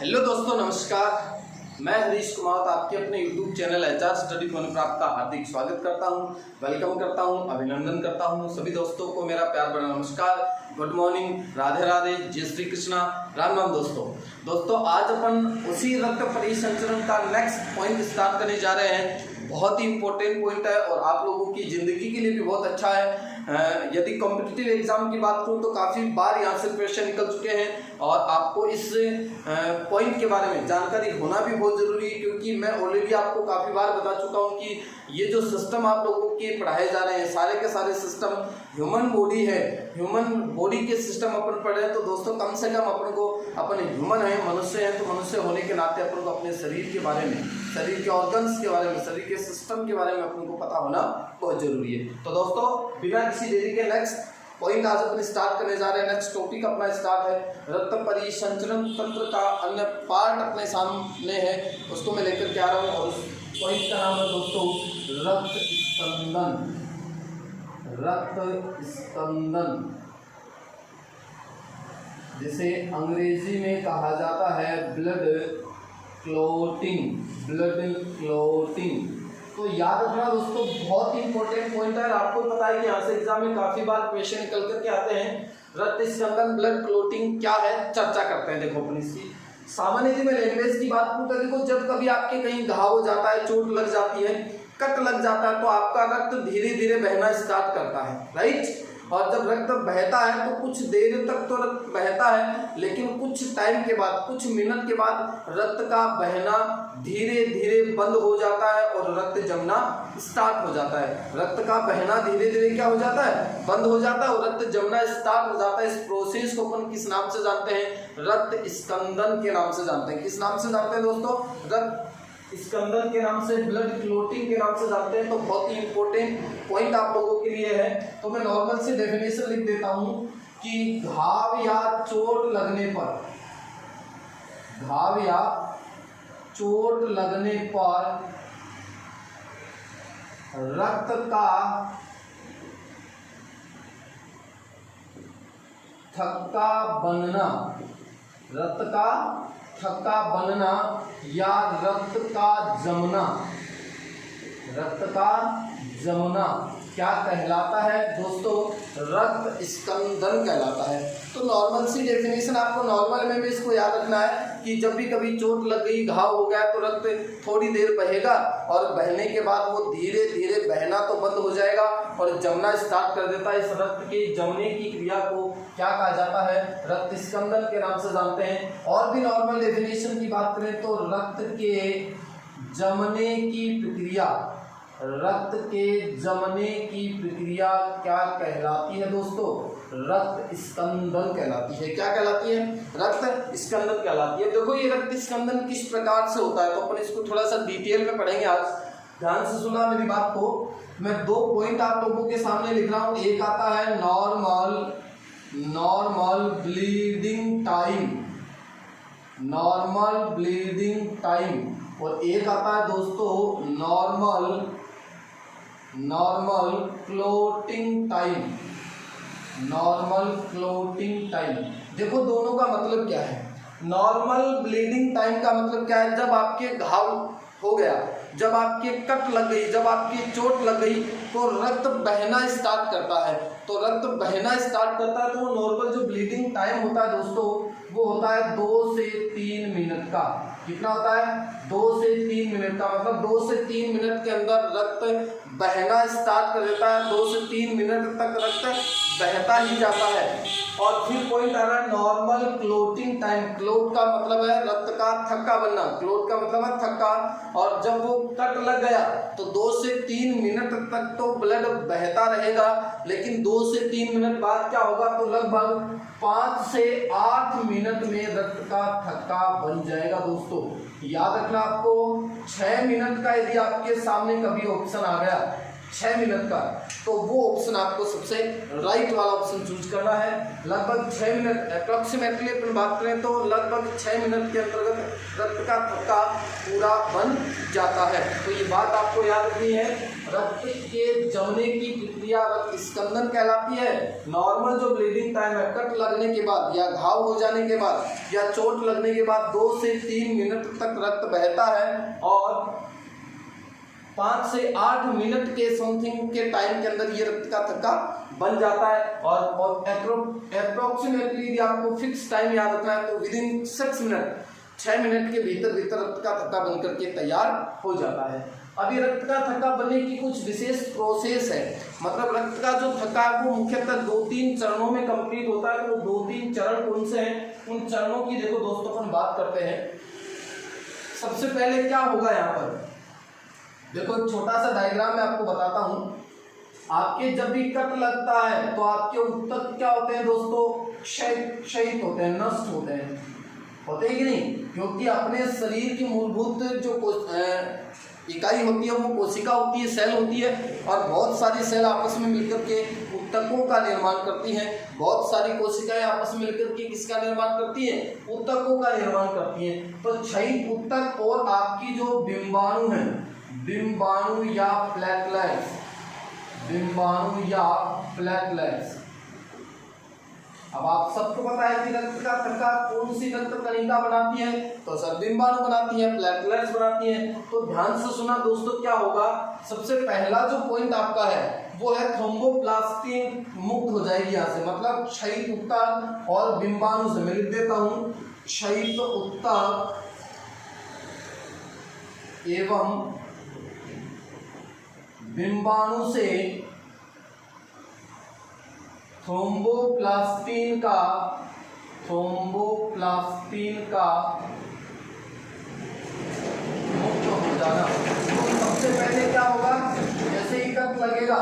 Hello दोस्तों, नमस्कार। मैं हरीश कुमार आपके अपने YouTube channel HR study fun पर आपका हार्दिक स्वागत करता हूं, वेलकम करता हूं, अभिनंदन करता हूं। सभी दोस्तों को मेरा प्यार भरा नमस्कार, गुड मॉर्निंग, राधे राधे, जय श्री कृष्णा, राम राम। दोस्तों आज अपन उसी रक्त परिसंचरण का नेक्स्ट पॉइंट स्टार्ट करने जा रहे हैं। बहुत ही इंपॉर्टेंट पॉइंट है और आप लोगों की ज़िंदगी के लिए भी बहुत अच्छा है। यदि कॉम्पिटिटिव एग्जाम की बात करूँ तो काफ़ी बार यहाँ से क्वेश्चन निकल चुके हैं और आपको इस पॉइंट के बारे में जानकारी होना भी बहुत ज़रूरी है, क्योंकि मैं ऑलरेडी आपको काफ़ी बार बता चुका हूँ कि ये जो सिस्टम आप लोगों के पढ़ाए जा रहे हैं सारे के सारे सिस्टम ह्यूमन बॉडी है। ह्यूमन बॉडी के सिस्टम अपन पढ़ रहे हैं तो दोस्तों कम से कम अपन को, अपन ह्यूमन है, मनुष्य है, तो मनुष्य होने के नाते अपन को अपने शरीर के बारे में, शरीर के ऑर्गन्स के बारे में, शरीर के सिस्टम के बारे में अपन को पता होना बहुत जरूरी है। तो दोस्तों बिना किसी देरी के नेक्स्ट पॉइंट आज अपन स्टार्ट करने जा रहे हैं। नेक्स्ट टॉपिक अपना स्टार्ट है रक्त परिसंचरण तंत्र का अन्य पार्ट अपने सामने है, उसको मैं लेकर के आ रहा हूँ और उस पॉइंट का नाम है दोस्तों रक्त स्पंदन। रक्त स्पंदन जिसे अंग्रेजी में कहा जाता है ब्लड क्लॉटिंग। ब्लड क्लॉटिंग तो याद रखना दोस्तों, बहुत ही इंपॉर्टेंट पॉइंट है। आपको पता है कि यहाँ से एग्जाम में काफी बार क्वेश्चन निकल करके आते हैं। रक्त स्पंदन ब्लड क्लॉटिंग क्या है, चर्चा करते हैं। देखो अपन इसकी सामान्य में लैंग्वेज की बात करूँ तो देखो, जब कभी आपके कहीं घाव हो जाता है, चोट लग जाती है, कट लग जाता है, तो आपका रक्त धीरे धीरे बहना स्टार्ट करता है, राइट। और जब रक्त बहता है तो कुछ देर तक तो रक्त बहता है, लेकिन कुछ टाइम के बाद, कुछ मिनट के बाद रक्त का बहना धीरे धीरे बंद हो जाता है और रक्त जमना स्टार्ट हो जाता है। रक्त का बहना धीरे धीरे क्या हो जाता है, बंद हो जाता है और रक्त जमना स्टार्ट हो जाता है। इस प्रोसेस को अपन किस नाम से जानते हैं, रक्त स्पंदन के नाम से जानते हैं। किस नाम से जानते हैं दोस्तों, रक्त स्पंदन के नाम से, ब्लड क्लॉटिंग के नाम से जानते हैं। तो बहुत ही इंपॉर्टेंट पॉइंट आप लोगों के लिए है। तो मैं नॉर्मल से डेफिनेशन लिख देता हूं कि घाव या चोट लगने पर, घाव या चोट लगने पर रक्त का थक्का बनना, रक्त का थक्का बनना या रक्त का जमना, रक्त का जमना क्या कहलाता है दोस्तों, रक्त स्पंदन कहलाता है। तो नॉर्मल सी डेफिनेशन आपको नॉर्मल में भी इसको याद रखना है कि जब भी कभी चोट लग गई, घाव हो गया, तो रक्त थोड़ी देर बहेगा और बहने के बाद वो धीरे धीरे बहना तो बंद हो जाएगा और जमना स्टार्ट कर देता है। इस रक्त के जमने की क्रिया को क्या कहा जाता है, रक्त स्पंदन के नाम से जानते हैं। और भी नॉर्मल डेफिनेशन की बात करें तो रक्त के जमने की प्रक्रिया, रक्त के जमने की प्रक्रिया क्या कहलाती है दोस्तों, रक्त स्पंदन कहलाती है। क्या कहलाती है, रक्त स्पंदन कहलाती है। देखो ये रक्त स्पंदन किस प्रकार से होता है तो अपन इसको थोड़ा सा डिटेल में पढ़ेंगे आज। ध्यान से सुना मेरी बात को। मैं दो पॉइंट आप लोगों के सामने लिख रहा हूँ। एक आता है normal bleeding time, normal bleeding time, और एक आता है दोस्तों normal clotting time, normal clotting time. देखो दोनों का मतलब क्या है। नॉर्मल ब्लीडिंग टाइम का मतलब क्या है, जब आपके घाव हो गया, जब आपके कट लग गई, जब आपकी चोट लग गई तो रक्त बहना स्टार्ट करता है। तो रक्त बहना स्टार्ट करता है तो वो नॉर्मल जो ब्लीडिंग टाइम होता है दोस्तों वो होता है 2 से 3 मिनट का। कितना होता है, 2 से 3 मिनट का। मतलब 2 से 3 मिनट के अंदर रक्त बहना स्टार्ट कर देता है। 2 से 3 मिनट तक रक्त बहता ही जाता है। और फिर पॉइंट आ रहा है नॉर्मल क्लॉटिंग टाइम। क्लॉट का मतलब है रक्त का थक्का बनना, क्लॉट का मतलब है थक्का। और जब वो कट लग गया तो 2 से 3 मिनट तक तो ब्लड बहता रहेगा, लेकिन 2 से 3 मिनट बाद क्या होगा, तो लगभग 5 से 8 मिनट में रक्त का थक्का बन जाएगा दोस्तों। याद रखना आपको 6 मिनट का यदि आपके सामने कभी ऑप्शन आ गया 6 मिनट का, तो वो ऑप्शन आपको सबसे राइट वाला ऑप्शन चूज करना है। लगभग 6 मिनट अप्रोक्सीमेटली अपन बात करें तो लगभग 6 मिनट के अंतर्गत रक्त का थक्का पूरा बन जाता है। तो ये बात आपको याद रखनी है। रक्त के जमने की प्रक्रिया रक्त स्कंदन कहलाती है। नॉर्मल जो ब्लीडिंग टाइम है, कट लगने के बाद या घाव हो जाने के बाद या चोट लगने के बाद 2 से 3 मिनट तक रक्त बहता है और 5 से 8 मिनट के समथिंग के टाइम के अंदर ये रक्त का थक्का बन जाता है। और अप्रोक्सीमेटली यदि आपको फिक्स टाइम याद रखना है तो विदिन 6 मिनट, 6 मिनट के भीतर रक्त का थक्का बन करके तैयार हो जाता है। अब ये रक्त का थक्का बनने की कुछ विशेष प्रोसेस है, मतलब रक्त का जो थक्का है वो मुख्यतः 2-3 चरणों में कंप्लीट होता है। तो 2-3 चरण कौन से हैं, उन चरणों की देखो दोस्तों अपन बात करते हैं। सबसे पहले क्या होगा, यहाँ पर देखो एक छोटा सा डायग्राम मैं आपको बताता हूँ। आपके जब भी कट लगता है तो आपके ऊतक क्या होते हैं दोस्तों, क्षयित होते हैं, नष्ट होते हैं, होते हैं कि नहीं? क्योंकि अपने शरीर की मूलभूत जो इकाई होती है वो कोशिका होती है, सेल होती है, और बहुत सारी सेल आपस में मिलकर के ऊतकों का निर्माण करती हैं। बहुत सारी कोशिकाएं आपस में मिलकर के किसका निर्माण करती हैं, ऊतकों का निर्माण करती हैं। तो क्षयित ऊतक और आपकी जो बिंबाणु है, बिंबाणु या प्लेटलेट्स, बिंबाणु या प्लेटलेट्स। अब आप सबको पता है कि रक्त का थक्का कौन सी रक्त कणिका बनाती है, तो सर बिंबाणु बनाती है, प्लेटलेट्स बनाती है। तो ध्यान से सुना दोस्तों, क्या होगा, सबसे पहला जो पॉइंट आपका है वो है थ्रोम्बोप्लास्टिन मुक्त हो जाएगी यहाँ से, मतलब क्षयित ऊतक और बिंबाणु से। मैं लिख देता हूँ, क्षयित ऊतक एवं बिंबाणु से थ्रोम्बोप्लास्टिन का मुक्त हो जाना। तो सबसे पहले क्या होगा, जैसे ही कट लगेगा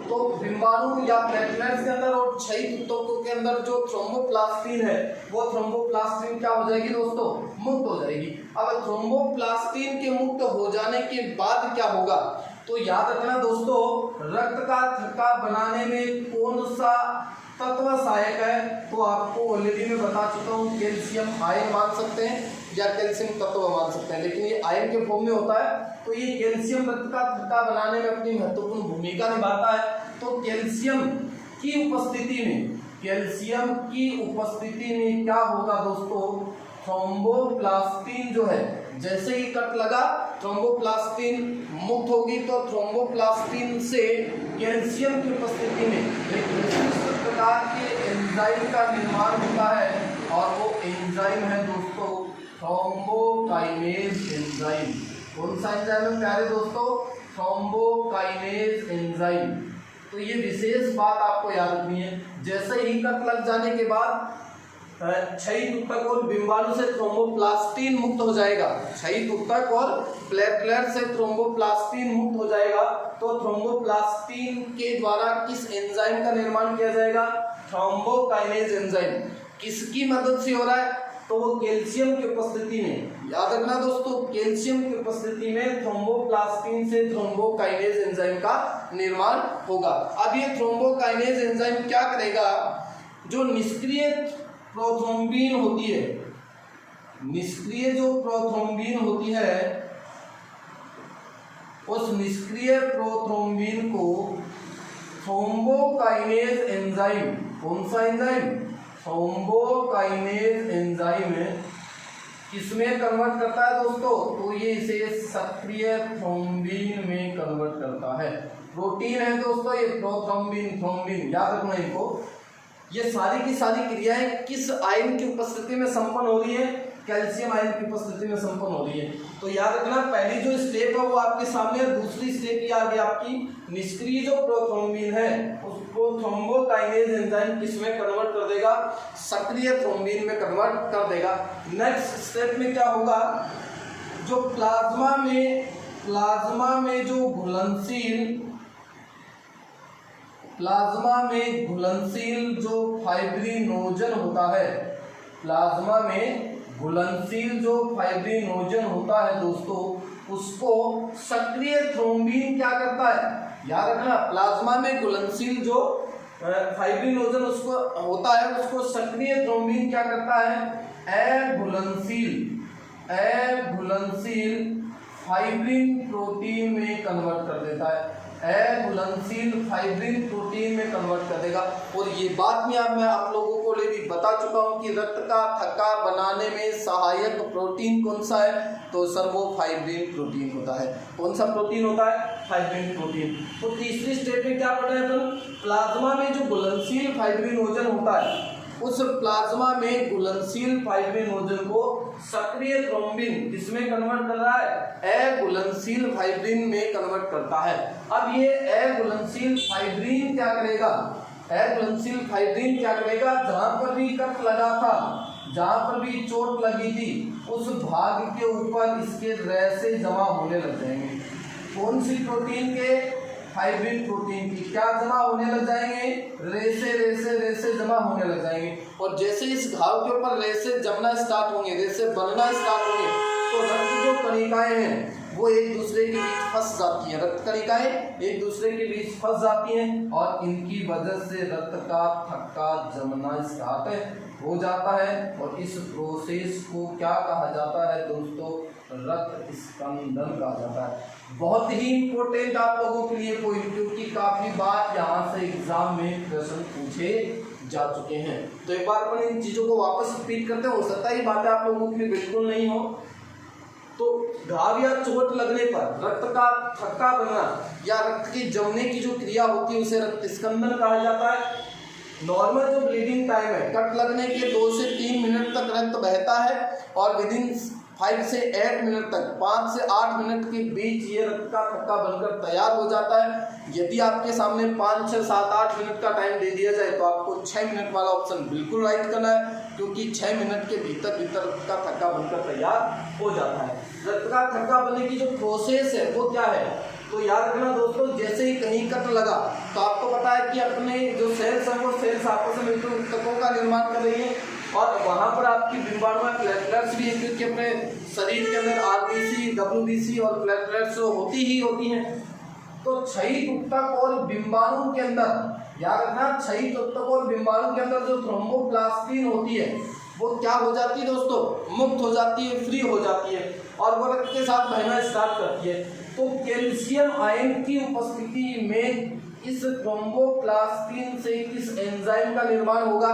तो बिंबाणु या प्लेटलेट्स के अंदर और क्षयित ऊतकों के अंदर जो थ्रोम्बोप्लास्टिन है वो थ्रोम्बोप्लास्टिन क्या हो जाएगी दोस्तों, मुक्त हो जाएगी। अब थ्रोम्बोप्लास्टिन के मुक्त हो जाने के बाद क्या होगा, तो याद रखना दोस्तों, रक्त का थक्का बनाने में कौन सा तत्व सहायक है, तो आपको ऑलरेडी मैं बता चुका हूँ, कैल्शियम आयन मान सकते हैं या कैल्शियम तत्व मान सकते हैं, लेकिन ये आयन के फॉर्म में होता है। तो ये कैल्शियम रक्त का थक्का बनाने में अपनी महत्वपूर्ण भूमिका निभाता है। तो कैल्शियम की उपस्थिति में क्या होगा दोस्तों, थ्रोम्बोप्लास्टिन जो है, जैसे ही कट लगा थ्रोम्बोप्लास्टिन मुक्त होगी, तो थ्रोम्बोप्लास्टिन से कैल्शियम की उपस्थिति में एक विशिष्ट प्रकार के एंजाइम का निर्माण होता है, और वो एंजाइम है दोस्तों थ्रोम्बोकाइनेज एंजाइम। कौन सा एंजाइम है प्यारे दोस्तों, थ्रोम्बोकाइनेज एंजाइम। तो ये विशेष बात आपको याद रखनी है। जैसे ही कट लग जाने के बाद क्षयित ऊतक और बिंबाणु से थ्रोम्बोप्लास्टिन मुक्त हो जाएगा, क्षयित ऊतक और प्लेटलेट से थ्रोम्बोप्लास्टिन मुक्त हो जाएगा। तो थ्रोम्बोप्लास्टिन के द्वारा किस एंजाइम का निर्माण किया जाएगा, थ्रोम्बोकाइनेज एंजाइम। किसकी मदद से हो रहा है, तो वो कैल्शियम की उपस्थिति में। याद रखना दोस्तों, कैल्शियम की उपस्थिति में थ्रोम्बोप्लास्टिन से थ्रोम्बोकाइनेज एंजाइम का निर्माण होगा। अब ये थ्रोम्बोकाइनेज एंजाइम क्या करेगा, जो निष्क्रिय प्रोथ्रोम्बिन होती है, निष्क्रिय जो प्रोथ्रोम्बिन होती है, उस निष्क्रिय प्रोथ्रोम्बिन को थ्रोम्बोकाइनेज एंजाइम, कौन सा एंजाइम, थ्रोम्बोकाइनेज एंजाइम किसमें कन्वर्ट करता है दोस्तों, तो ये इसे सक्रिय थ्रोम्बिन में कन्वर्ट करता है। प्रोटीन है दोस्तों ये प्रोथ्रोम्बिन, थ्रोम्बिन, याद रखना इनको। ये सारी की सारी क्रियाएं किस आयन की उपस्थिति में संपन्न हो रही है, कैल्शियम आयन की उपस्थिति में संपन्न हो रही है। तो याद रखना, पहली जो स्टेप है वो आपके सामने है, दूसरी स्टेप ये आ गई आपकी निष्क्रिय जो प्रोथ्रोम्बिन है उसको थ्रोम्बोकाइनेज एंजाइम किसमें कन्वर्ट कर देगा, सक्रिय थ्रोम्बिन में कन्वर्ट कर देगा। नेक्स्ट स्टेप में क्या होगा, जो प्लाज्मा में जो घुलनशील जो फाइब्रिनोजन होता है, प्लाज्मा में घुलनशील जो फाइब्रिनोजन होता है दोस्तों, उसको सक्रिय थ्रोम्बिन क्या करता है, याद रखना, प्लाज्मा में घुलनशील जो फाइब्रिनोजन उसको होता है, उसको सक्रिय थ्रोम्बिन क्या करता है, अघुलनशील फाइब्रिन प्रोटीन में कन्वर्ट कर देता है, अघुलनशील फाइब्रिन प्रोटीन में कन्वर्ट कर देगा। और ये बात मैं आप लोगों को भी बता चुका हूँ कि रक्त का थक्का बनाने में सहायक प्रोटीन कौन सा है, तो सर वो फाइब्रिन प्रोटीन होता है। कौन सा प्रोटीन होता है? Fibrin protein. तो तीसरी स्टेप में क्या पढ़ा है अपन? प्लाज्मा में जो घुलनशील फाइब्रिनोजन होता है, उस प्लाज्मा में घुलनशील फाइब्रिनोजन को सक्रिय थ्रोम्बिन किसमें कन्वर्ट कर रहा है? अघुलनशील फाइब्रिन में कन्वर्ट करता है। अब ये अघुलनशील फाइब्रिन क्या करेगा? अघुलनशील फाइब्रिन क्या करेगा? जहां पर भी कट लगा था, जहां पर भी चोट लगी थी, उस भाग के ऊपर इसके रेशे जमा होने लग जाएंगे। कौन सी प्रोटीन के? फाइब्रिन प्रोटीन की। क्या जमा होने लग जाएंगे? रेशे रेशे रेशे जमा होने लग जाएंगे। और जैसे इस घाव के ऊपर रेशे जमना स्टार्ट होंगे, रेशे बनना स्टार्ट होंगे, तो रक्त जो कणिकाएं हैं वो एक दूसरे के बीच फंस जाती हैं। रक्त कणिकाएं एक दूसरे के बीच फंस जाती हैं और इनकी वजह से रक्त का थक्का जमना स्टार्ट हो जाता है। और इस प्रोसेस को क्या कहा जाता है दोस्तों? रक्त स्कंदन कहा जाता है। बहुत ही इंपॉर्टेंट आप लोगों के लिए पॉइंट, क्योंकि काफी बार यहाँ से एग्जाम में प्रश्न पूछे जा चुके हैं। तो एक बार अपन इन चीजों को वापस रिपीट करते हैं। हो सकता है ये बातें आप लोगों के लिए बिल्कुल नहीं हो। तो घाव या चोट लगने पर रक्त का थक्का बनना या रक्त की जमने की जो क्रिया होती है उसे रक्त स्कंदन कहा जाता है। नॉर्मल जो ब्लीडिंग टाइम है, कट लगने के 2 से 3 मिनट तक रक्त बहता है और विदिन 5 से 8 मिनट तक, 5 से 8 मिनट के बीच ये रक्त का थक्का बनकर तैयार हो जाता है। यदि आपके सामने 5, 6, 7, 8 मिनट का टाइम दे दिया जाए तो आपको 6 मिनट वाला ऑप्शन बिल्कुल राइट करना है, क्योंकि 6 मिनट के भीतर रक्त का थक्का बनकर तैयार हो जाता है। रक्त का थक्का बनने की जो प्रोसेस है वो क्या है? तो याद रखना दोस्तों, जैसे ही कहीं कट लगा तो आपको पता है कि अपने जो सेल्स हैं वो सेल्स आपस में मिलकर ऊतकों का निर्माण कर रही है और वहां पर आपकी बिंबाणु प्लेटलेट्स भी, क्योंकि अपने शरीर के अंदर आरबीसी, डब्ल्यूबीसी और प्लेटलेट्स होती ही होती हैं। तो क्षयित ऊतक और बिंबाणु के अंदर याद रखना, क्षयित ऊतक और बिंबाणु के अंदर जो थ्रोम्बोप्लास्टिन होती है वो क्या हो जाती है दोस्तों? मुक्त हो जाती है, फ्री हो जाती है और वो रक्त के साथ बहना स्टार्ट करती है। तो कैल्शियम आयन की उपस्थिति में इस थ्रोम्बोप्लास्टिन से किस एंजाइम का निर्माण होगा?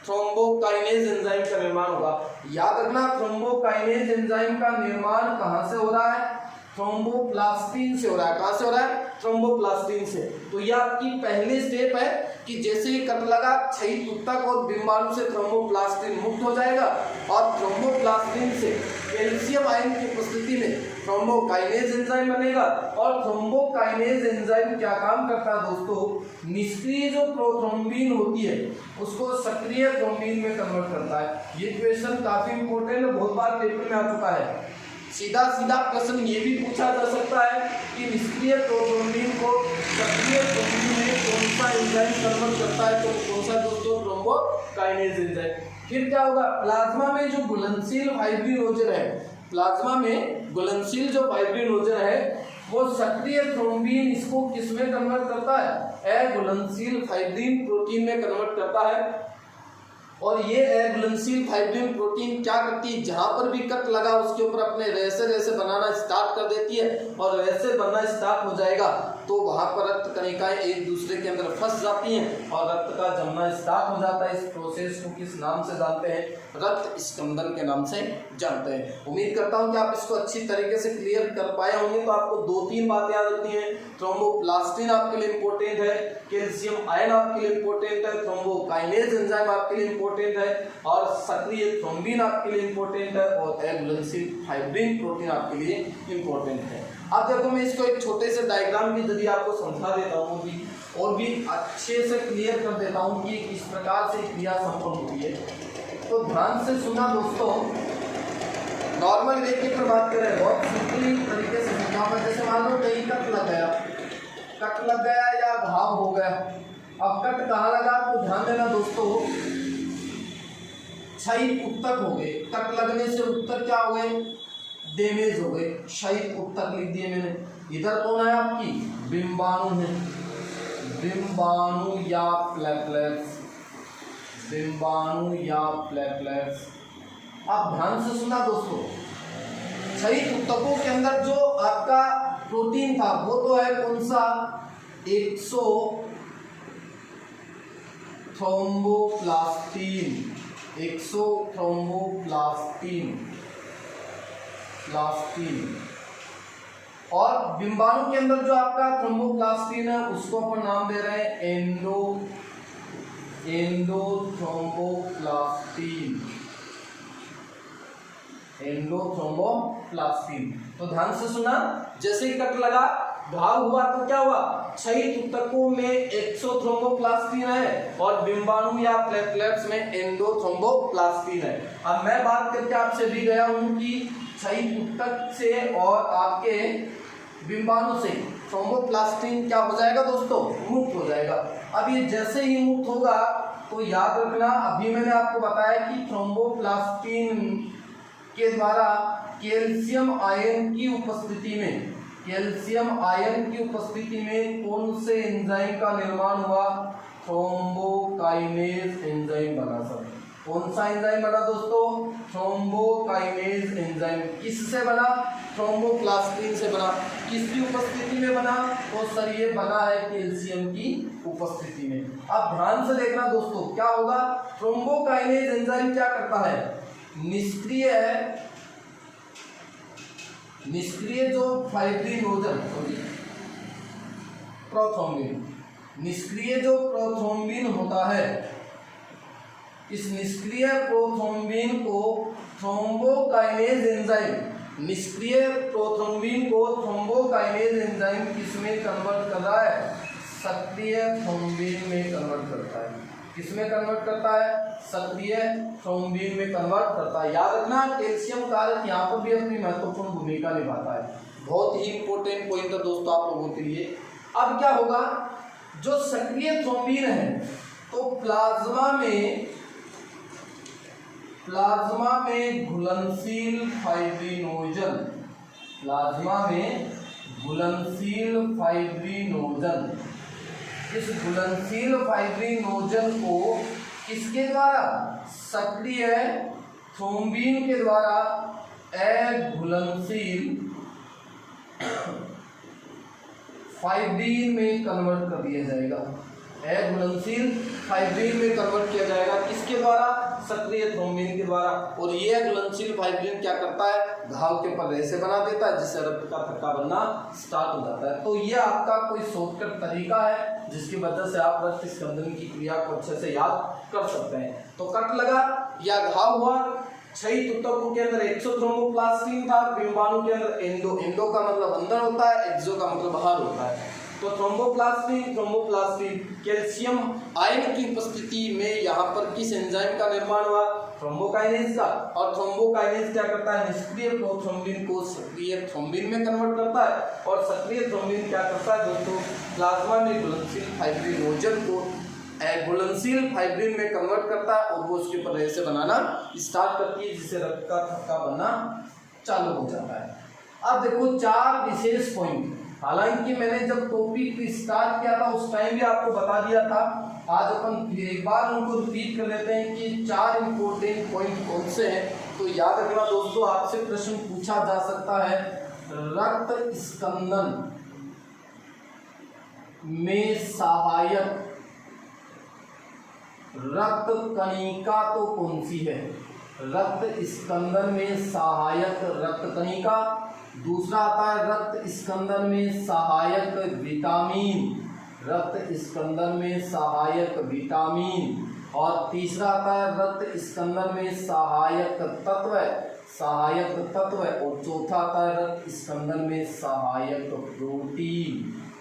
थ्रोम्बोकाइनेज एंजाइम का निर्माण होगा। याद रखना, थ्रोम्बोकाइनेज एंजाइम का निर्माण कहाँ से हो रहा है? थ्रोम्बोप्लास्टिन से हो रहा है। कहाँ से हो रहा है? थ्रोम्बोप्लास्टिन से। तो यह आपकी पहली स्टेप है कि जैसे ही कट लगा, क्षयित ऊतक और बिंबाणु से थ्रोम्बोप्लास्टिन मुक्त हो जाएगा और थ्रोम्बोप्लास्टिन से कैल्शियम आयन की उपस्थिति में थ्रोम्बोकाइनेज एंजाइम बनेगा। और थ्रोम्बोकाइनेज एंजाइम क्या काम करता है दोस्तों? निष्क्रिय जो प्रोथ्रोम्बिन होती है उसको सक्रिय थ्रोम्बिन में कन्वर्ट करता है। ये क्वेश्चन काफी इंपॉर्टेंट है, बहुत बार पेपर में आ चुका है। सीधा सीधा प्रश्न ये भी पूछा जा सकता है कि निष्क्रिय प्रोथ्रोम्बिन को सक्रिय थ्रोम्बिन में कौन सा एंजाइम कन्वर्ट करता है? तो कौन सा दोस्तों? Thrombokinase enzyme. फिर क्या होगा? प्लाज्मा में जो घुलनशील फाइब्रिनोजन है, प्लाज्मा में घुलनशील जो फाइब्रिनोजन है वो सक्रिय थ्रोम्बिन इसको किसमें कन्वर्ट करता है? अघुलनशील फाइब्रिन प्रोटीन में कन्वर्ट करता है। और ये अघुलनशील फाइब्रिन प्रोटीन क्या करती है? जहां पर भी कट लगा उसके ऊपर अपने रेशे रेशे बनाना स्टार्ट कर देती है और रेशे बनना स्टार्ट हो जाएगा तो वहां पर रक्त कणिकाएं एक दूसरे के अंदर फंस जाती हैं और रक्त का जमना स्टार्ट हो जाता है। इस प्रोसेस को किस नाम से जानते हैं? रक्त स्कंदन के नाम से जानते हैं। उम्मीद करता हूं कि आप इसको अच्छी तरीके से क्लियर कर पाए होंगे। तो आपको 2-3 बातें याद रखनी है। थ्रोम्बोप्लास्टिन आपके लिए इंपॉर्टेंट है, कैल्शियम आयन आपके लिए इंपॉर्टेंट है, थ्रोम्बोकाइनेज एंजाइम आपके लिए इंपॉर्टेंट है और सक्रिय थ्रोम्बिन आपके लिए इंपॉर्टेंट है और अघुलनशील फाइब्रिन प्रोटीन आपके लिए इंपॉर्टेंट है। अब देखो, मैं इसको एक छोटे से डायग्राम के जरिए आपको समझा देता हूँ और भी अच्छे से क्लियर कर देता हूँ कि किस प्रकार से क्रिया संपन्न होती है। तो ध्यान से सुना दोस्तों। नॉर्मल वे की बात करें, बहुत सिंपली तरीके से समझाऊंगा। जैसे मान लो कहीं कट लग गया या घाव हो गया। अब कट कहाँ लगा तो ध्यान देना दोस्तों, क्षयित ऊतक हो गए। कट लगने से ऊतक क्या हो गए? डैमेज हो गए। क्षयित ऊतक लिख दिए मैंने। इधर कौन है? आपकी बिंबाणु है, बिंबाणु या प्लेटलेट्स, बिंबाणु या प्लेटलेट्स। आप ध्यान से सुना दोस्तों, क्षयित ऊतकों के अंदर जो आपका प्रोटीन था वो तो है कौन सा, एक्सोथ्रोम्बोप्लास्टिन, एक्सोथ्रोम्बोप्लास्टिन। और बिंबाणु के अंदर जो आपका थ्रोम्बोप्लास्टिन है उसको अपन नाम दे रहे हैं एंडोथ्रोम्बोप्लास्टिन। तो ध्यान से सुना, जैसे ही कट लगा, घाव हुआ तो क्या हुआ, क्षयित ऊतकों में एक्सोथ्रोम्बोप्लास्टिन है और बिंबाणु या प्लेटलेट्स में एंडोथ्रोम्बोप्लास्टिन है। अब मैं बात करके आपसे भी गया हूं कि क्षयित ऊतक से और आपके बिंबाणु से थ्रोम्बोप्लास्टिन क्या हो जाएगा दोस्तों, मुक्त हो जाएगा। अब ये जैसे ही मुक्त होगा तो याद रखना, अभी मैंने आपको बताया कि थ्रोम्बोप्लास्टिन के द्वारा कैल्शियम आयन की उपस्थिति में कौन से एंजाइम का निर्माण हुआ, थ्रोम्बोकाइनेज एंजाइम बना। सब कौन सा एंजाइम बना दोस्तों, थ्रोम्बोकाइनेज एंजाइम। किससे बना, थ्रोम्बोप्लास्टिन से बना। किसकी उपस्थिति में बना, तो सर ये बना है कैल्शियम की उपस्थिति में। अब ध्यान से देखना दोस्तों, क्या होगा, थ्रोम्बोकाइनेज एंजाइम क्या करता है, निष्क्रिय जो फाइब्रिनोजन प्रोथ्रोम्बिन होता है, इस निष्क्रिय प्रोथ्रोम्बिन को थ्रोम्बोकाइनेज एंजाइम किसमें कन्वर्ट कर रहा है, सक्रिय थ्रोम्बिन में कन्वर्ट करता है। किसमें कन्वर्ट करता है, सक्रिय थ्रोम्बिन में कन्वर्ट करता है। याद रखना, कैल्शियम कारक यहाँ पर भी अपनी महत्वपूर्ण भूमिका निभाता है। बहुत ही इंपॉर्टेंट पॉइंट है दोस्तों आप लोगों के लिए। अब क्या होगा, जो सक्रिय थ्रोम्बिन है तो प्लाज्मा में घुलनशील फाइब्रिनोजन, इस घुलनशील फाइब्रिनोजन को किसके द्वारा, सक्रिय थ्रोम्बिन के द्वारा अघुलनशील फाइब्रिन में कन्वर्ट कर दिया जाएगा। अघुलनशील फाइब्रिन में कन्वर्ट किया जाएगा किसके द्वारा, सक्रिय थ्रोम्बिन के द्वारा। और ये अघुलनशील फाइब्रिन क्या करता है, घाव के पर रेशे बना देता है, जिससे रक्त का थक्का बनना स्टार्ट हो जाता है। तो ये आपका कोई शॉर्टकट तरीका है जिसकी वजह से आप रक्त स्कंदन की क्रिया को अच्छे से याद कर सकते हैं। तो कट लगा या घाव हुआ, क्षयित ऊतकों के अंदर एक्सोथ्रोम्बोप्लास्टिन था, बिंबाणु के अंदर एंडो का मतलब अंदर होता है, एक्सो का मतलब बाहर होता है। तो थ्रोम्बोप्लास्टिन कैल्शियम आयन की उपस्थिति में यहाँ पर किस एंजाइम का निर्माण हुआ, थ्रोम्बोकाइनेज का। और थ्रोम्बोकाइनेज क्या करता है, निष्क्रिय प्रोथ्रोम्बिन को सक्रिय थ्रोम्बिन में कन्वर्ट करता है। और सक्रिय थ्रोम्बिन क्या करता है दोस्तों, प्लाज्मा में घुलनशील फाइब्रिनोजन को घुलनशील फाइब्रिन में कन्वर्ट करता है और वो उसके ऊपर रेशे बनाना स्टार्ट करती है, जिससे रक्त का थक्का बनना चालू हो जाता है। अब देखो 4 विशेष पॉइंट, हालांकि मैंने जब टॉपिक स्टार्ट किया था उस टाइम भी आपको बता दिया था, आज अपन फिर एक बार उनको रिपीट कर लेते हैं कि 4 इंपॉर्टेंट पॉइंट कौन से हैं। तो याद रखना दोस्तों, आपसे प्रश्न पूछा जा सकता है, रक्त स्कंदन में सहायक रक्त कणिका तो कौन सी है, रक्त स्कंदन में सहायक रक्त कणिका। दूसरा आता है रक्त स्कंदन में सहायक विटामिन, और तीसरा आता है रक्त स्कंदन में सहायक तत्व, और चौथा आता है रक्त स्कंदन में सहायक protein.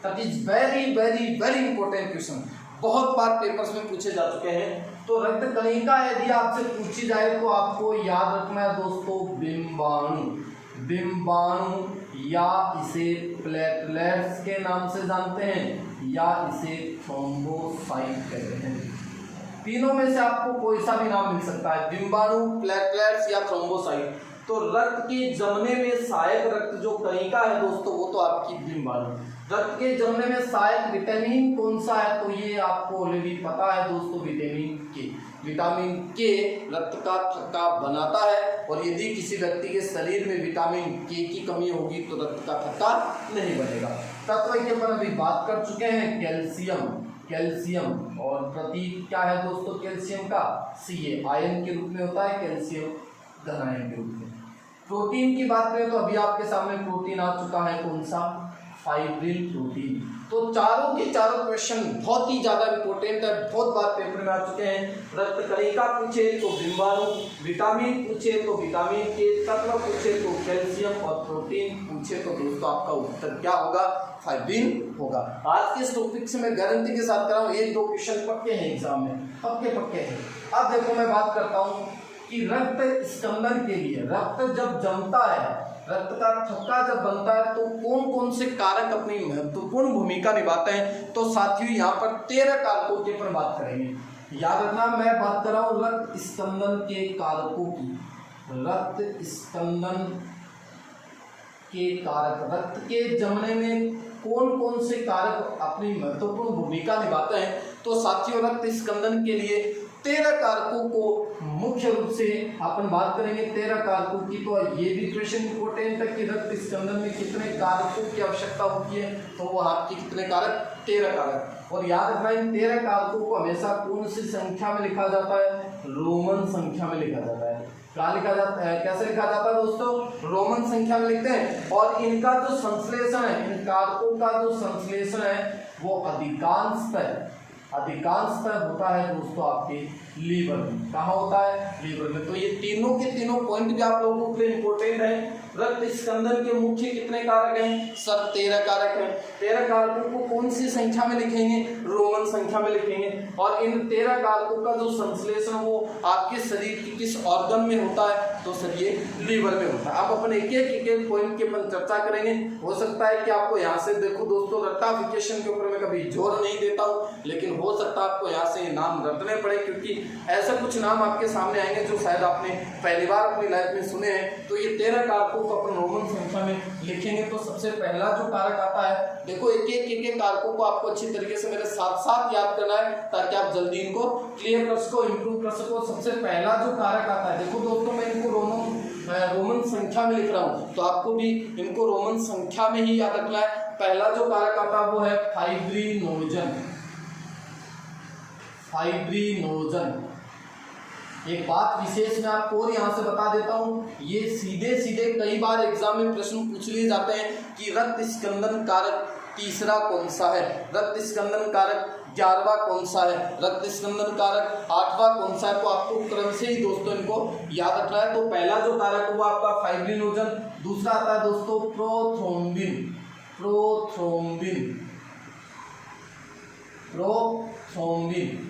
That is very very very important question, बहुत बार पेपर्स में पूछे जा चुके हैं। तो रक्त कणिका यदि आपसे पूछी जाए तो आपको याद रखना है दोस्तों, बिंबाणु या इसे प्लेटलेट्स के नाम से जानते हैं या इसे थ्रोम्बोसाइट कहते हैं। तीनों में से आपको कोई सा भी नाम मिल सकता है, बिंबाणु, प्लेटलेट्स या थ्रोम्बोसाइट। तो रक्त के जमने में सहायक रक्त जो कणिका है दोस्तों, वो तो आपकी बिंबाणु। रक्त के जमने में सहायक विटामिन कौन सा है, तो ये आपको ऑलरेडी पता है दोस्तों, विटामिन के। विटामिन के रक्त का थक्का बनाता है, और यदि किसी व्यक्ति के शरीर में विटामिन के की कमी होगी तो रक्त का थक्का नहीं बनेगा। तत्व के ऊपर अभी बात कर चुके हैं, कैल्शियम। कैल्शियम और प्रतीक क्या है दोस्तों कैल्शियम का, Ca, आयन के रूप में होता है, कैल्शियम धन आयन के रूप में। प्रोटीन की बात करें तो अभी आपके सामने प्रोटीन आ चुका है, कौन सा, फाइब्रिल प्रोटीन। तो चारों के चारों क्वेश्चन बहुत ही ज्यादा इंपॉर्टेंट है, बहुत बार पेपर में आ चुके हैं। रक्त कणिका पूछे तो डिंबाणु, विटामिन पूछे तो विटामिन के, तत्व पूछे तो कैल्शियम, और प्रोटीन पूछे तो दोस्तों आपका उत्तर क्या होगा, फाइब्रिल होगा। आज के इस टॉपिक से मैं गारंटी के साथ कर रहा हूँ 1-2 क्वेश्चन पक्के हैं एग्जाम में, पक्के हैं। अब देखो मैं बात करता हूँ कि रक्त स्कंदन के लिए, रक्त जब जमता है, रक्त का थक्का जब बनता है तो कौन कौन से कारक अपनी महत्वपूर्ण भूमिका निभाते हैं। तो साथियों यहाँ पर 13 कारकों के ऊपर बात करेंगे। याद रखना मैं बात कर रहा हूँ रक्त स्कंदन के कारकों की, रक्त स्कंदन के कारक, रक्त के जमने में कौन कौन से कारक अपनी महत्वपूर्ण भूमिका निभाते हैं। तो साथियों रक्त स्कंदन के लिए 13 कारकों को मुख्य रूप से अपन बात करेंगे, 13 कारकों की। तो ये भी क्वेश्चन इंपॉर्टेंट है कि रक्त स्कंदन में कितने कारकों की आवश्यकता होती है, तो वो आपके कितने कारक, 13 कारक। और याद रखना इन 13 कारकों को हमेशा कौन सी संख्या में लिखा जाता है, रोमन संख्या में लिखा जाता है। क्या लिखा जाता है, कैसे लिखा जाता है दोस्तों, रोमन संख्या में लिखते हैं। और इनका जो संश्लेषण है, इन कारकों का जो संश्लेषण है वो अधिकांशतः होता है दोस्तों आपके लीवर में। कहाँ होता है, लीवर में। तो ये तीनों के तीनों पॉइंट भी आप लोगों के लिए इंपॉर्टेंट है। रक्त स्कंदन के मुख्य कितने कारक हैं, सर 13 कारक हैं। 13 कारकों को कौन सी संख्या में लिखेंगे, रोमन संख्या में लिखेंगे। और इन 13 कारकों का जो संश्लेषण वो आपके शरीर की किस ऑर्गन में होता है, तो सर ये लीवर में होता है। आप अपन एक पॉइंट के ऊपर चर्चा करेंगे। हो सकता है कि आपको यहाँ से, देखो दोस्तों रट्टाफिकेशन के ऊपर मैं कभी जोर नहीं देता हूँ, लेकिन हो सकता है आपको यहाँ से नाम रटने पड़े, क्योंकि ऐसा कुछ नाम आपके सामने आएंगे जो शायद आपने पहली बार अपनी लाइफ में सुने हैं। तो ये 13 कारकों को अपन रोमन संख्या में लिखेंगे। तो सबसे पहला जो कारक आता है, देखो एक कारकों को आपको अच्छी तरीके से मेरे साथ साथ याद करना है, ताकि आप जल्दी इनको क्लियर कर सको, इंप्रूव कर सको। सबसे पहला जो कारक आता है, देखो दोस्तों मैं इनको रोमन संख्या में लिख रहा हूँ, तो आपको भी इनको रोमन संख्या में ही याद रखना है। पहला जो कारक आता है वो है फाइब्रिनोजन। एक बात विशेष मैं आपको और यहाँ से बता देता हूँ, ये सीधे कई बार एग्जाम में प्रश्न पूछ लिए जाते हैं कि रक्त स्कंदन कारक तीसरा कौन सा है, रक्त स्कंदन कारक 11वां कौन सा है, रक्त स्कंदन कारक 8वां कौन सा है। तो आपको क्रम से ही दोस्तों इनको याद रखना है। तो पहला जो कारक है वो आपका फाइब्रिनोजन, दूसरा आता है दोस्तों प्रोथ्रोम्बिन।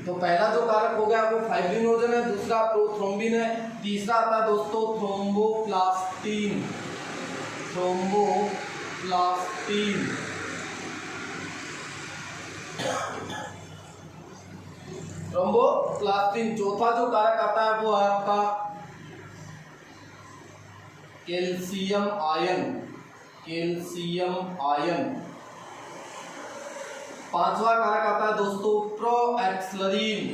तो पहला जो कारक हो गया वो फाइब्रिनोजन है, दूसरा प्रोथ्रोम्बिन है, तीसरा आता है दोस्तों थ्रोम्बोप्लास्टिन। चौथा जो कारक आता है वो है आपका कैल्शियम आयन। पांचवा कारक आता है दोस्तों प्रोएक्सलरीन।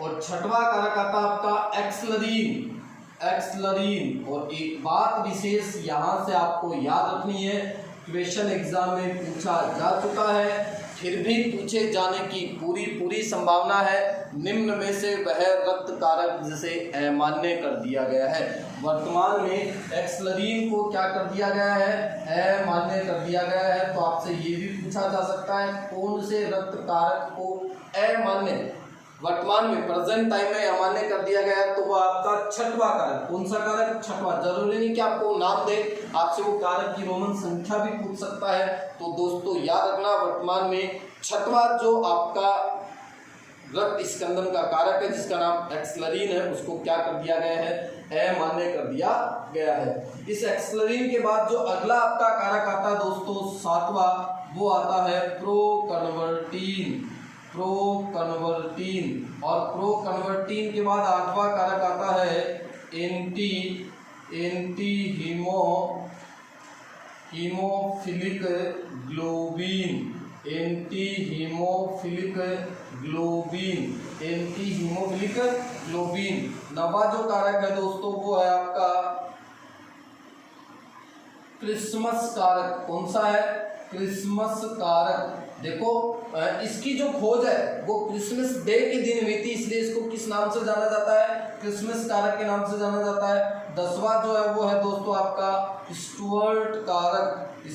और छठवां कारक आता है आपका एक्सलरीन। और एक बात विशेष यहाँ से आपको याद रखनी है, क्वेश्चन एग्जाम में पूछा जा चुका है, फिर भी पूछे जाने की पूरी संभावना है। निम्न में से वह रक्त कारक जिसे अमान्य कर दिया गया है। वर्तमान में एक्सलरीन को क्या कर दिया गया है, अमान्य कर दिया गया है। तो आपसे ये भी पूछा जा सकता है कौन से रक्त कारक को अमान्य वर्तमान में प्रेजेंट टाइम में अमान्य कर दिया गया है। तो वो आपका छठवां कारक, कौन सा कारक, छठवां। जरूरी नहीं कि आपको नाम दे, आपसे वो कारक की रोमन संख्या भी पूछ सकता है। तो दोस्तों याद रखना वर्तमान में छठवां जो आपका रक्त स्कंदन का कारक है जिसका नाम एक्सलरीन है, उसको क्या कर दिया गया है, अमान्य कर दिया गया है। इस एक्सलरीन के बाद जो अगला आपका कारक आता है दोस्तों सातवां, वो आता है प्रोकन्वर्टीन। और प्रोकन्वर्टीन के बाद आठवां कारक आता है haemophilic globin. Anti haemophilic globin, anti haemophilic globin. नवा जो कारक है दोस्तों वो है आपका क्रिसमस कारक। कौन सा है? क्रिसमस कारक। देखो इसकी जो खोज है वो क्रिसमस डे के दिन हुई थी, इसलिए इसको किस नाम से जाना जाता है? क्रिसमस कारक के नाम से जाना जाता है। 10वां जो है वो है दोस्तों आपका स्टुअर्ट कारक,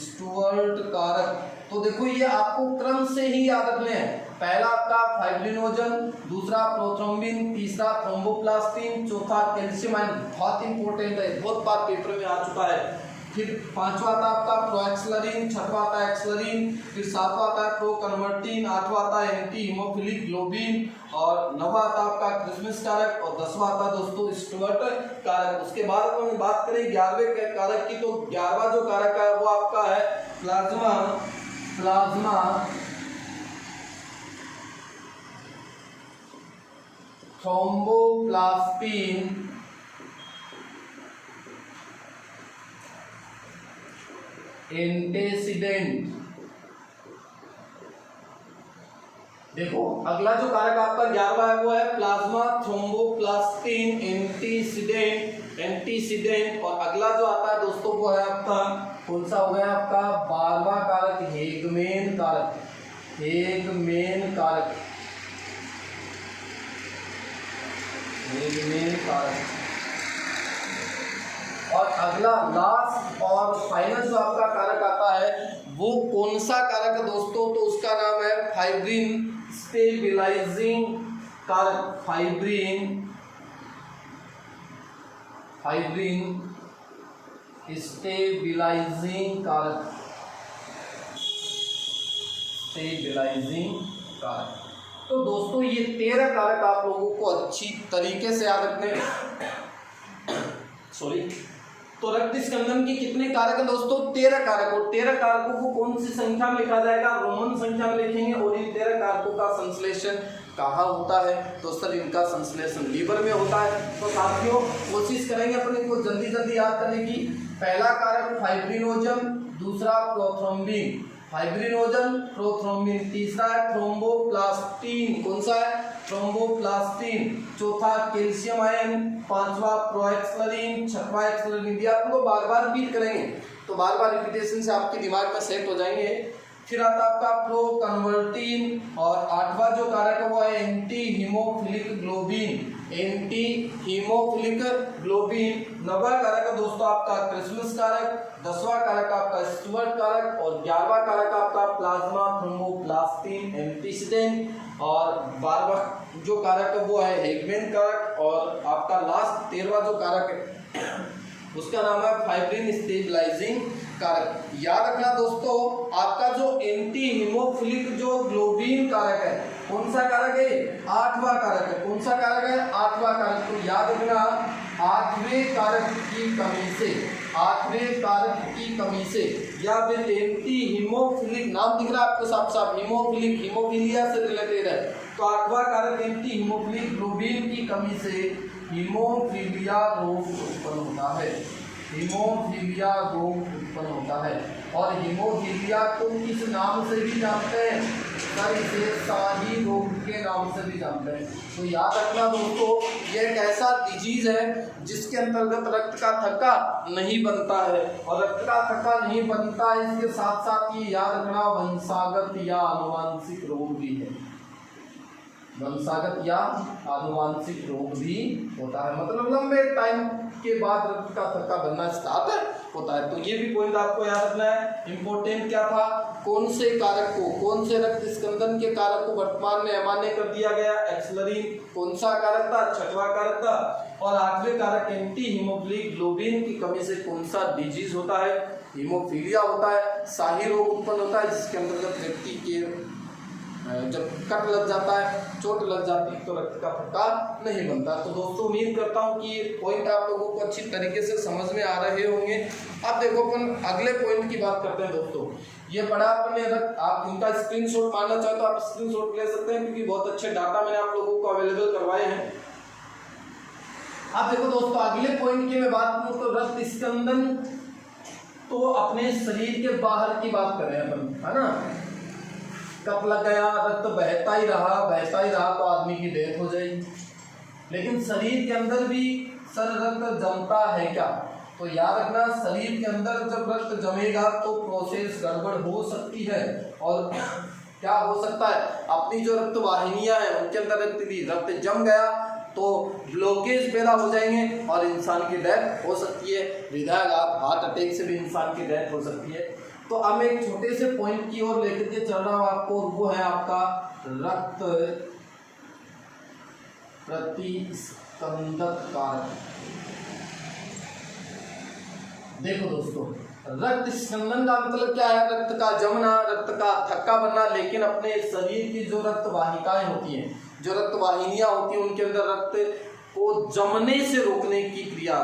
स्टुअर्ट कारक। तो देखो ये आपको क्रम से ही याद रखने हैं। पहला आपका फाइब्रिनोजन, दूसरा प्रोथ्रोम्बिन, तीसरा थ्रोम्बोप्लास्टिन, चौथा कैल्शियम आयन। बहुत इंपॉर्टेंट है, बहुत बार पेपर में आ चुका है। फिर 5वां आता आपका प्रोएक्सलरीन, 6वां आता है एक्सलरीन, फिर 7वां आता है प्रोकन्वर्टिन, 8वां आता है एंटी हीमोफिलिक ग्लोबिन और 9वां आता आपका क्रिसमस कारक और 10वां आता दोस्तों स्टुअर्ट कारक। उसके बाद हम बात करें 11वें कारक की, तो 11वां जो कारक है वो आपका है प्लाज्मा, प्लाज्मा थ्रोम्बोप्लास्टिन एंटीसीडेंट। देखो अगला जो कारक आपका 11वां है वो है प्लाज्मा थ्रोम्बोप्लास्टिन एंटीसीडेंट, एंटीसीडेंट। और अगला जो आता है दोस्तों वो है आपका कौन सा हो गया आपका 12वां कारक हेगमेन कारक, हेगमेन कारक, हेगमेन कारक। और अगला लास्ट और फाइनल जो आपका कारक आता है वो कौन सा कारक है दोस्तों? तो उसका नाम है फाइब्रिन स्टेबिलाइजिंग कारक, फाइब्रिन, फाइब्रिन स्टेबिलाइजिंग कारक, स्टेबिलाइजिंग कारक। तो दोस्तों ये 13 कारक आप लोगों को अच्छी तरीके से याद रखने, सॉरी। तो रक्त स्कंदन के कितने कारक हैं दोस्तों? 13 कारक। और 13 कारकों को कौन सी संख्या में लिखा जाएगा? रोमन संख्या में लिखेंगे। और इन 13 कारकों का संश्लेषण कहाँ होता है? तो सर इनका संश्लेषण लीवर में होता है। तो साथियों कोशिश करेंगे अपने को जल्दी जल्दी याद करने की। पहला कारक फाइब्रिनोजन, दूसरा प्रोथ्रोम्बिन, फाइब्रिनोजन प्रोथ्रोम्बिन, तीसरा है थ्रोम्बोप्लास्टिन, कौन सा है? थ्रोम्बोप्लास्टिन, चौथा कैल्शियम आयन, 5वां प्रोएक्सलरीन, 6वां एक्सलरीन। ये आपको बार बार रिपीट करेंगे तो बार बार रिपीटेशन से आपके दिमाग में सेट हो जाएंगे। फिर आता आपका प्रोकन्वर्टिन और 8वां जो कारक है वो है anti haemophilic globin, anti haemophilic globin. 9वां कारक है दोस्तों आपका क्रिसमस कारक, 10वां कारक आपका स्टुअर्ट कारक और 11वां कारक आपका प्लाज्मा थ्रोम्बोप्लास्टिन एंटीसीडेंट और 12वां जो कारक है वो है हेगमेन कारक और आपका लास्ट 13वां जो कारक है उसका नाम है फाइब्रिन स्टेबलाइजिंग कारक। याद रखना दोस्तों आपका जो एंटी हीमोफिलिक जो ग्लोबिन कारक है कौन सा कारक है? 8वां कारक है। कौन सा कारक है? 8वां कारक। तो याद रखना 8वें कारक की कमी से, 8वें कारक की कमी से या फिर एंटी हीमोफिलिक, नाम दिख रहा है आपको साफ साफ, हीमोफिलिक, हीमोफीलिया से रिलेटेड है। तो 8वां कारक एंटी हीमोफिलिक ग्लोबिन की कमी से हीमोफीलिया रोग उत्पन्न होता है, हीमोफीलिया रोग उत्पन्न होता है। और हीमोफीलिया को किस नाम से भी जानते हैं? सर इसे शाही रोग के नाम से भी जानते हैं। तो याद रखना दोस्तों ये एक ऐसा डिजीज है जिसके अंतर्गत रक्त का थक्का नहीं बनता है और रक्त का थक्का नहीं बनता है इसके साथ साथ ये याद रखना वंशागत या आनुवांशिक रोग भी है, वंशागत या आनुवांशिक रोग भी होता है। मतलब लंबे टाइम के बाद रक्त का थक्का बनना स्टार्ट होता है। तो ये भी पॉइंट आपको याद रखना है। इंपॉर्टेंट क्या था? कौन से कारक को, कौन से रक्त स्कंदन के कारक को वर्तमान में अमान्य कर दिया गया? एक्सलरीन। कौन सा कारक था? 6वां कारक था। और 8वें कारक एंटी हीमोफिलिक ग्लोबिन की कमी से कौन सा डिजीज होता है? हीमोफीलिया होता है, शाही रोग उत्पन्न होता है जिसके अंतर्गत व्यक्ति के जब कट लग जाता है, चोट लग जाती है तो रक्त का थक्का नहीं बनता। तो दोस्तों उम्मीद करता हूँ कि ये पॉइंट आप लोगों को अच्छी तरीके से समझ में आ रहे होंगे। अब देखो अपन अगले पॉइंट की बात करते हैं दोस्तों। ये पढ़ा अपने रक्त, आप इनका स्क्रीनशॉट मारना चाहे तो आप स्क्रीनशॉट ले सकते हैं क्योंकि बहुत अच्छे डाटा मैंने आप लोगों को अवेलेबल करवाए हैं। अब देखो दोस्तों अगले पॉइंट की मैं बात करूँ तो रक्त स्कंदन तो अपने शरीर के बाहर की बात कर रहे हैं अपन, है ना। कप लग गया, रक्त बहता ही रहा तो आदमी की डेथ हो जाएगी। लेकिन शरीर के अंदर भी सर रक्त जमता है क्या? तो याद रखना, शरीर के अंदर जब रक्त जमेगा तो प्रोसेस गड़बड़ हो सकती है। और क्या हो सकता है, अपनी जो रक्त वाहिनियां हैं उनके अंदर रक्त जम गया तो ब्लॉकेज पैदा हो जाएंगे और इंसान की डेथ हो सकती है। हृदयाघात, हार्ट अटैक से भी इंसान की डेथ हो सकती है। तो अब मैं एक छोटे से पॉइंट की ओर लेकर के चल रहा हूं आपको, वो है आपका रक्त प्रतिस्पंदक कारक। देखो दोस्तों, रक्त स्पंदन का मतलब क्या है? रक्त का जमना, रक्त का थक्का बनना। लेकिन अपने शरीर की जो रक्त वाहिकाएं होती हैं, जो रक्त वाहिनियां होती हैं, उनके अंदर रक्त को जमने से रोकने की क्रिया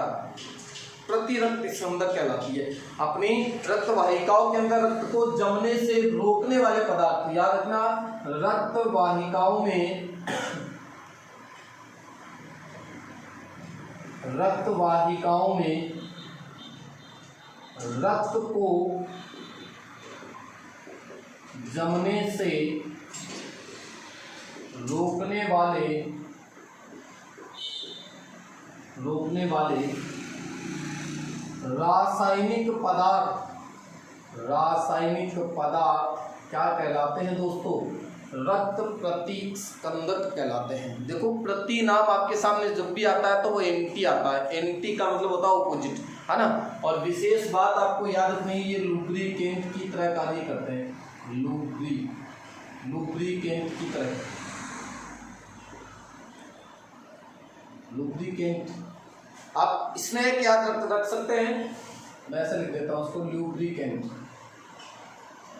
प्रतिरक्त स्पंदक कहलाती है। अपनी रक्त वाहिकाओं के अंदर रक्त को जमने से रोकने वाले पदार्थ, याद रखना, रक्त वाहिकाओं में रक्त को जमने से रोकने वाले रासायनिक पदार्थ क्या कहलाते हैं दोस्तों? रक्त प्रतिस्पंदक कहलाते हैं। देखो, प्रति नाम आपके सामने जब भी आता है तो वो एंटी आता है। एंटी का मतलब होता है ऑपोजिट, है ना। और विशेष बात आपको याद रखनी है, ये लुब्रिकेंट की तरह कार्य करते हैं। लुब्रिकेंट की तरह, लुब्रिकेंट। आप इसमें एक याद रख सकते हैं, मैं ऐसे लिख देता हूं उसको, लुब्रिकेंट।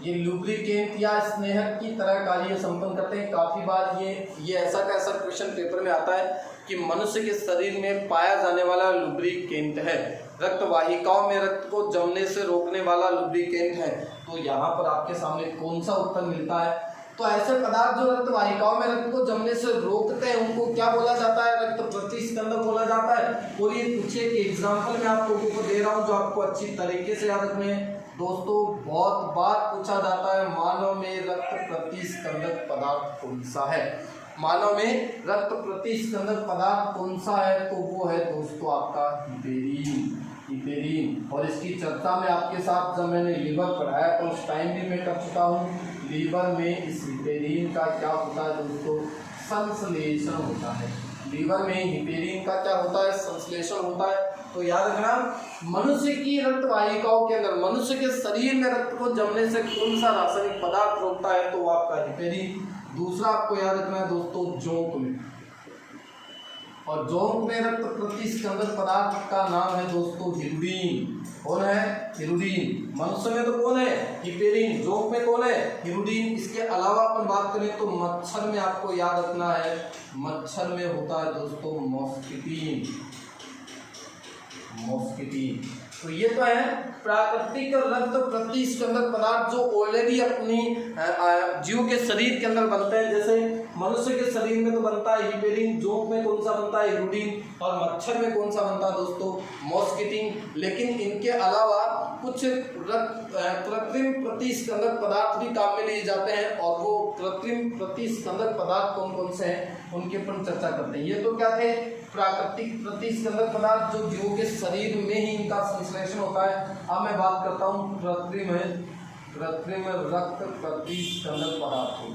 ये लुब्रिकेंट या स्नेहक की तरह कार्य संपन्न करते हैं। काफी बार ये ऐसा का ऐसा क्वेश्चन पेपर में आता है कि मनुष्य के शरीर में पाया जाने वाला लुब्रिकेंट है, रक्त वाहिकाओं में रक्त को जमने से रोकने वाला लुब्रिकेंट है। तो यहाँ पर आपके सामने कौन सा उत्तर मिलता है? तो ऐसे पदार्थ जो रक्त वाहिकाओं में रक्त को जमने से रोकते हैं उनको क्या बोला जाता है? रक्त प्रतिस्पंदक बोला जाता है। और ये कुछ एक एग्जाम्पल मैं आप लोगों को दे रहा हूँ जो आपको अच्छी तरीके से याद रखने हैं। दोस्तों, बहुत बार पूछा जाता है, मानव में रक्त प्रतिस्पंदक पदार्थ कौन सा है? मानव में रक्त प्रतिस्पंदक पदार्थ कौन सा है? तो वो है दोस्तों आपका हिपेरीन। और इसकी चर्चा में आपके साथ जब मैंने लीवर पढ़ाया तो उस टाइम भी मैं कर चुका हूँ। लीवर में इस हिपेरीन का क्या होता है दोस्तों? संश्लेषण होता है। लीवर में हिपेरीन का क्या होता है? संश्लेषण होता है। तो याद रखना, मनुष्य की रक्त वाहिकाओं के अंदर, मनुष्य के शरीर में रक्त को जमने से कौन सा रासायनिक पदार्थ रोकता है? तो वो आपका हिपेरीन। दूसरा आपको याद रखना है दोस्तों, जोंक में। और जोंक में रक्त प्रतिस्पंदक पदार्थ का नाम है दोस्तों हिरुडीन। कौन है? हिरुडीन। मनुष्य में तो कौन है? हिपेरीन। जोंक में कौन है? हिरुडीन। इसके अलावा अपन बात करें तो मच्छर में आपको याद रखना है, मच्छर में होता है दोस्तों मॉस्किटीन। तो ये तो है प्राकृतिक रक्त प्रतिस्पंदक पदार्थ जो ऑलरेडी अपनी जीव के शरीर के अंदर बनते हैं। जैसे मनुष्य के शरीर में तो बनता है हिपेरीन, जोंक में कौन सा बनता है? हिरुडीन। और मच्छर में कौन सा बनता है दोस्तों? मॉस्किटीन। लेकिन इनके अलावा कुछ कृत्रिम प्रतिस्पंदक पदार्थ भी काम में लिए जाते हैं। और वो कृत्रिम प्रतिस्पंदक पदार्थ कौन कौन से हैं उनके पर चर्चा करते हैं। ये तो क्या थे? प्राकृतिक प्रतिस्पंदक पदार्थ जो जीवों के शरीर में ही इनका संश्लेषण होता है। अब मैं बात करता हूँ कृत्रिम रक्त प्रतिस्पंदक पदार्थों।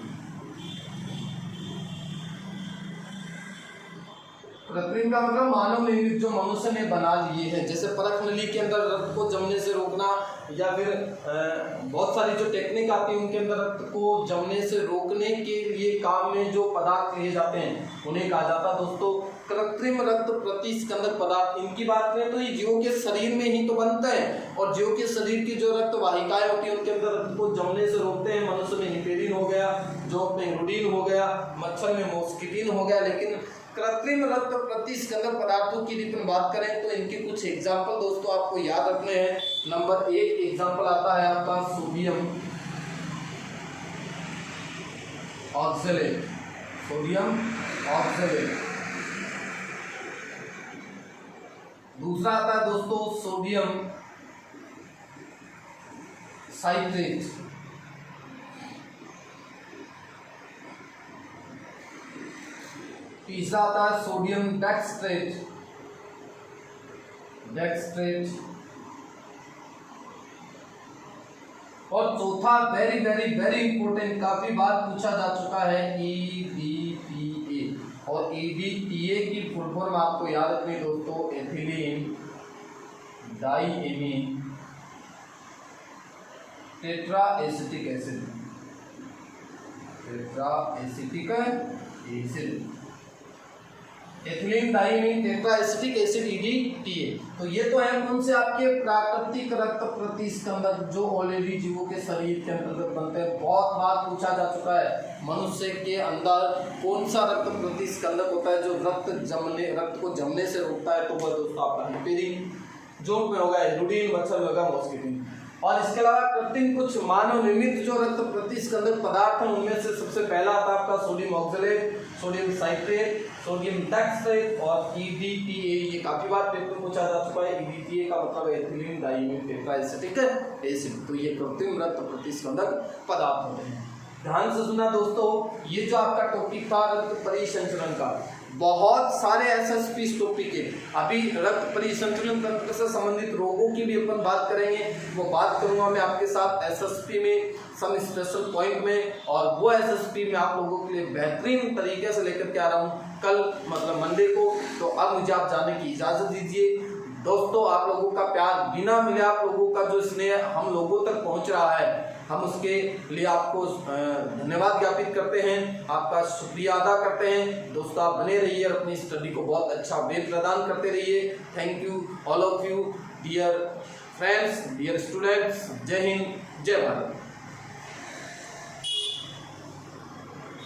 कृत्रिम का मतलब मानव निर्मित, जो मनुष्य ने बना लिए हैं। जैसे परख नली के अंदर रक्त को जमने से रोकना, या फिर बहुत सारी जो टेक्निक आती है उनके अंदर रक्त को जमने से रोकने के लिए काम में जो पदार्थ लिए जाते हैं उन्हें कहा जाता है दोस्तों कृत्रिम रक्त प्रतिस्पंदक पदार्थ। इनकी बात करें तो ये जीवों के शरीर में ही तो बनते हैं। और जीवों के शरीर की जो रक्त वाहिकाएं होती हैं उनके अंदर रक्त को जमने से रोकते हैं। मनुष्य में हिपेरीन हो गया, जोंक में हिरुडीन हो गया, मच्छर में मॉस्किटीन हो गया। लेकिन कृत्रिम रक्त प्रतिस्पंदक पदार्थों की यदि बात करें तो इनके कुछ एग्जाम्पल दोस्तों आपको याद रखने हैं। नंबर 1 एग्जाम्पल आता है आपका सोडियम ऑक्सलेट। दूसरा आता है दोस्तों सोडियम साइट्रेट। तीसरा आता है सोडियम डेक्सट्रेट, और चौथा वेरी वेरी वेरी इंपॉर्टेंट, काफी बार पूछा जा चुका है, EDTA। और EDTA की फुल फॉर्म आपको याद रखनी दोस्तों, ethylene diamine tetra acetic acid, ethylene diamine tetra acetic acid EDTA। तो ये तो है कौन से आपके प्राकृतिक रक्त प्रतिस्कंदक जो ऑलरेडी जीवों के शरीर के अंतर्गत बनते हैं। बहुत बार पूछा जा चुका है मनुष्य के अंदर कौन सा रक्त प्रतिस्कंदक होता है जो रक्त को जमने से रोकता है, तो वह दोस्तों आपका हिपेरिन, जोंक में होगा एरुडीन, मच्छर में होगा मॉस्किटिन। और इसके अलावा कृत्रिम कुछ मानव निर्मित जो रक्त प्रतिस्कंदक पदार्थ हैं उनमें से सबसे पहला आता है आपका sodium oxalate, sodium citrate, sodium dextrate और EDTA। ये काफी बार पेपर पूछा जा चुका है। EDTA का मतलब है ethylene diamine tetra acetic acid. तो ये कृत्रिम रक्त प्रतिस्कंदक पदार्थ होते हैं। ध्यान से सुना दोस्तों, ये जो आपका टॉपिक था रक्त परिसंचरण का, बहुत सारे SSP इस टॉपिक है। अभी रक्त परिसंचरण तंत्र से संबंधित रोगों की भी अपन बात करेंगे, वो बात करूंगा मैं आपके साथ SSP में सम स्पेशल पॉइंट में, और वो SSP में आप लोगों के लिए बेहतरीन तरीके से लेकर के आ रहा हूँ कल मतलब मंडे को। तो अब मुझे आप जाने की इजाज़त दीजिए दोस्तों। आप लोगों का प्यार बिना मिले, आप लोगों का जो स्नेह हम लोगों तक पहुँच रहा है, हम उसके लिए आपको धन्यवाद ज्ञापित करते हैं, आपका शुक्रिया अदा करते हैं। दोस्तों आप बने रहिए और अपनी स्टडी को बहुत अच्छा वे प्रदान करते रहिए। Thank you all of you dear friends, dear students. जय हिंद, जय भारत।